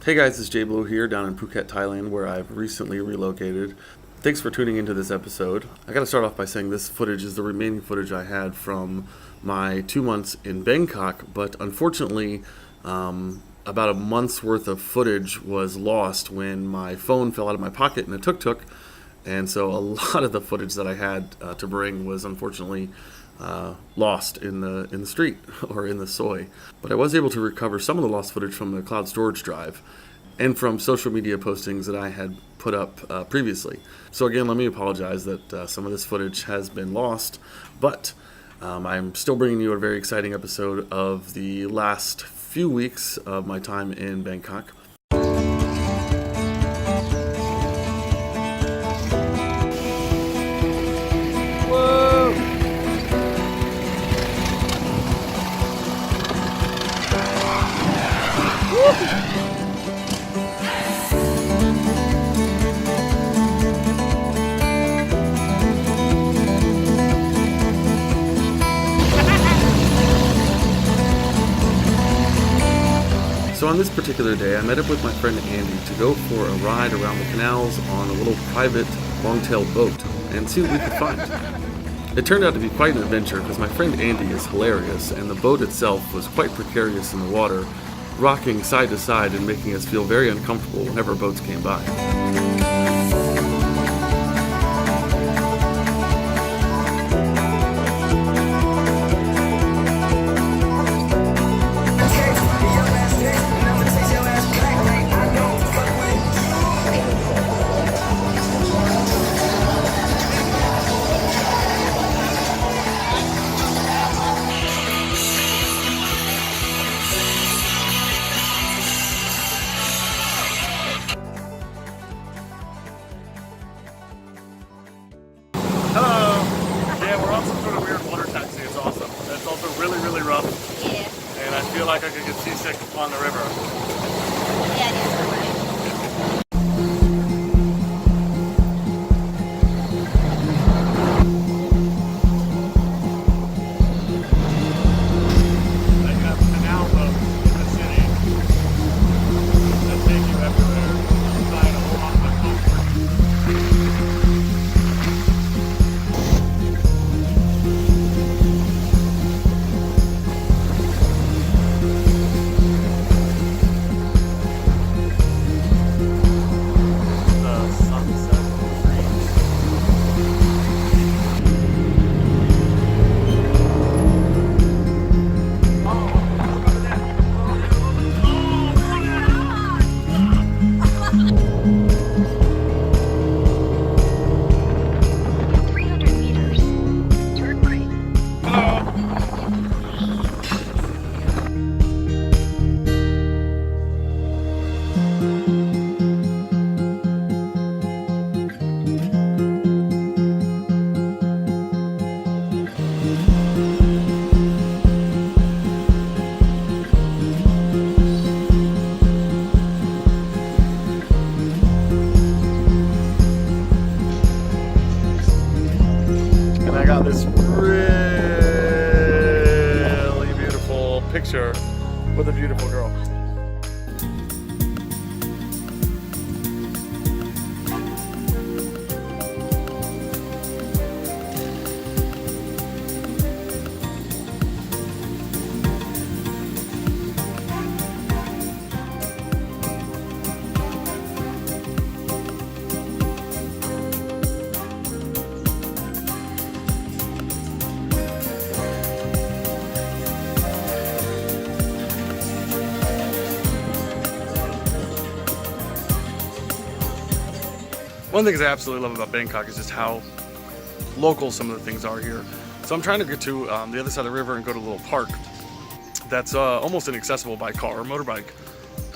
Hey guys, it's J.Blue here down in Phuket, Thailand, where I've recently relocated. Thanks for tuning into this episode. I gotta start off by saying this footage is the remaining footage I had from my 2 months in Bangkok, but unfortunately, about a month's worth of footage was lost when my phone fell out of my pocket in a tuk-tuk, and so a lot of the footage that I had to bring was unfortunately lost in the street or in the soy. But I was able to recover some of the lost footage from the cloud storage drive and from social media postings that I had put up previously. So again, let me apologize that some of this footage has been lost, but I'm still bringing you a very exciting episode of the last few weeks of my time in Bangkok. So on this particular day, I met up with my friend Andy to go for a ride around the canals on a little private long-tail boat and see what we could find. It turned out to be quite an adventure because my friend Andy is hilarious and the boat itself was quite precarious in the water, rocking side to side and making us feel very uncomfortable whenever boats came by. Hello! Yeah, we're on some sort of weird water taxi. It's awesome. It's also really, really rough. Yeah. And I feel like I could get seasick on the river. Yeah, it is. They have canal boats in the city that take you everywhere. Inside a whole lot of concrete. The sunset trees. And I got this really beautiful picture with a beautiful girl. One of the things I absolutely love about Bangkok is just how local some of the things are here. So I'm trying to get to the other side of the river and go to a little park that's almost inaccessible by car or motorbike.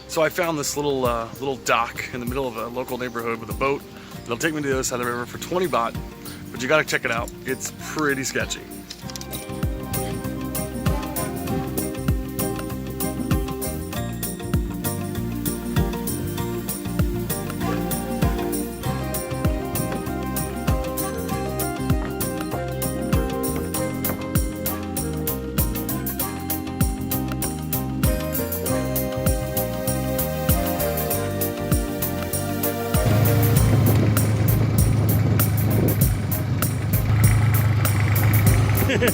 So I found this little dock in the middle of a local neighborhood with a boat. It'll take me to the other side of the river for 20 baht, but you gotta check it out. It's pretty sketchy. So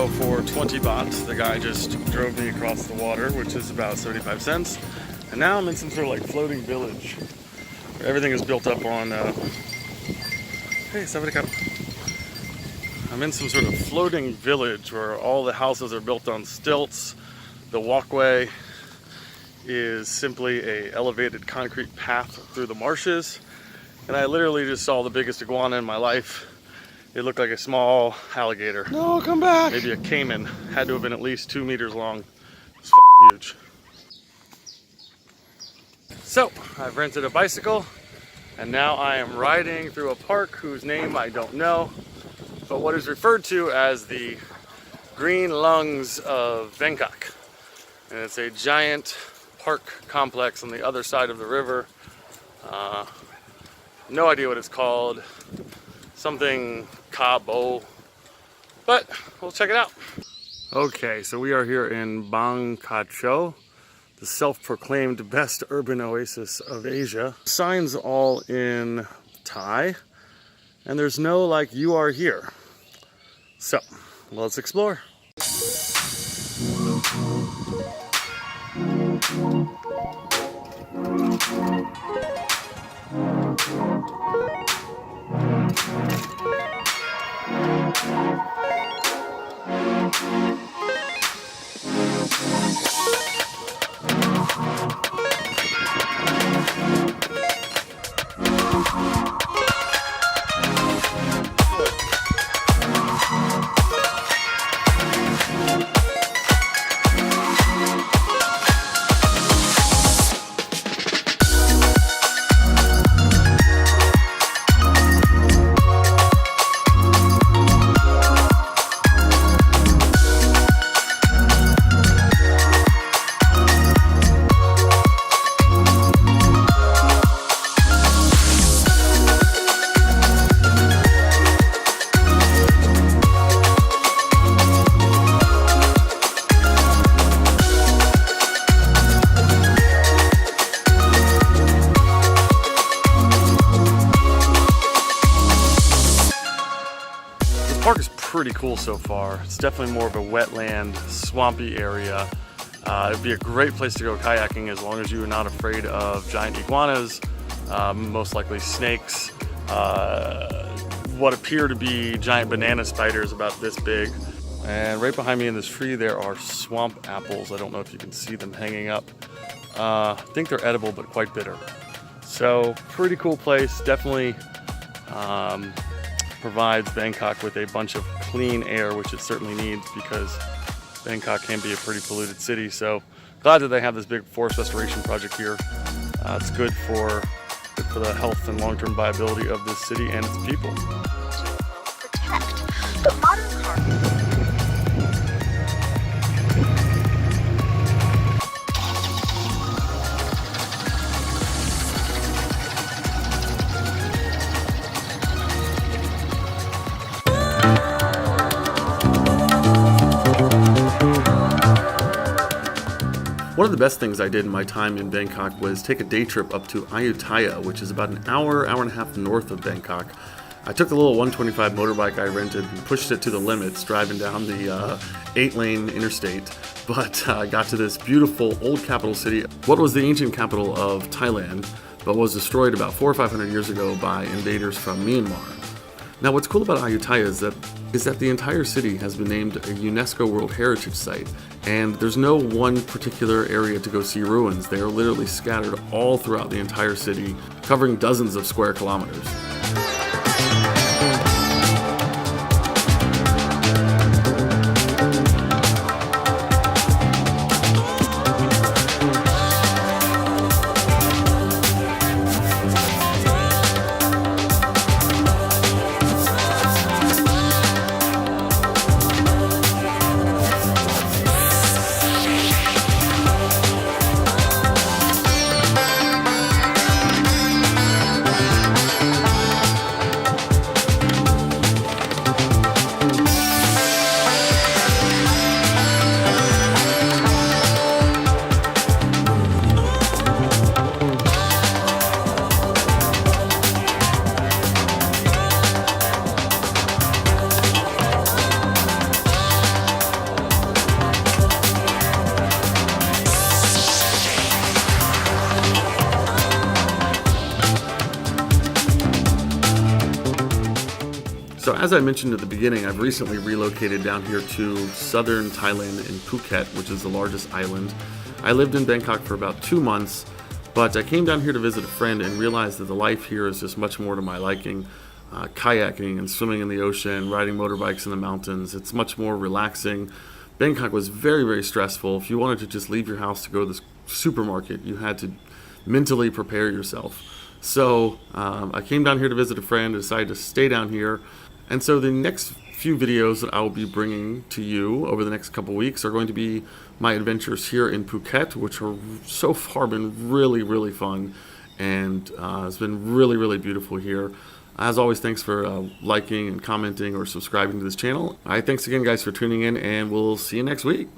for 20 baht, the guy just drove me across the water, which is about 75 cents. And now I'm in some sort of like floating village where everything is built up on, hey, somebody come. I'm in some sort of floating village where all the houses are built on stilts. The walkway is simply a elevated concrete path through the marshes. And I literally just saw the biggest iguana in my life. It looked like a small alligator. No, come back. Maybe a caiman. Had to have been at least 2 meters long. It's f***ing huge. So, I've rented a bicycle, and now I am riding through a park whose name I don't know, but what is referred to as the Green Lungs of Bangkok. And it's a giant park complex on the other side of the river. No idea what it's called. Something Cabo, but we'll check it out. Okay, so we are here in Bangkok, the self-proclaimed best urban oasis of Asia. Signs all in Thai, and there's no like "you are here." So let's explore. Park is pretty cool so far. It's definitely more of a wetland, swampy area. It'd be a great place to go kayaking as long as you are not afraid of giant iguanas, most likely snakes, what appear to be giant banana spiders about this big. And right behind me in this tree there are swamp apples. I don't know if you can see them hanging up. I think they're edible but quite bitter. So pretty cool place, definitely provides Bangkok with a bunch of clean air, which it certainly needs because Bangkok can be a pretty polluted city. So glad that they have this big forest restoration project here. It's good for the health and long-term viability of this city and its people. Protect the modern car. One of the best things I did in my time in Bangkok was take a day trip up to Ayutthaya, which is about an hour and a half north of Bangkok. I took the little 125 motorbike I rented and pushed it to the limits, driving down the 8-lane interstate, but got to this beautiful old capital city, what was the ancient capital of Thailand, but was destroyed about 400 or 500 years ago by invaders from Myanmar. Now, what's cool about Ayutthaya is that the entire city has been named a UNESCO World Heritage Site, and there's no one particular area to go see ruins. They are literally scattered all throughout the entire city, covering dozens of square kilometers. So as I mentioned at the beginning, I've recently relocated down here to southern Thailand in Phuket, which is the largest island. I lived in Bangkok for about 2 months, but I came down here to visit a friend and realized that the life here is just much more to my liking. Kayaking and swimming in the ocean, riding motorbikes in the mountains, it's much more relaxing. Bangkok was very, very stressful. If you wanted to just leave your house to go to the supermarket, you had to mentally prepare yourself. So I came down here to visit a friend, decided to stay down here. And so the next few videos that I will be bringing to you over the next couple weeks are going to be my adventures here in Phuket, which are so far been really, really fun. And it's been really, really beautiful here. As always, thanks for liking and commenting or subscribing to this channel. All right, thanks again, guys, for tuning in, and we'll see you next week.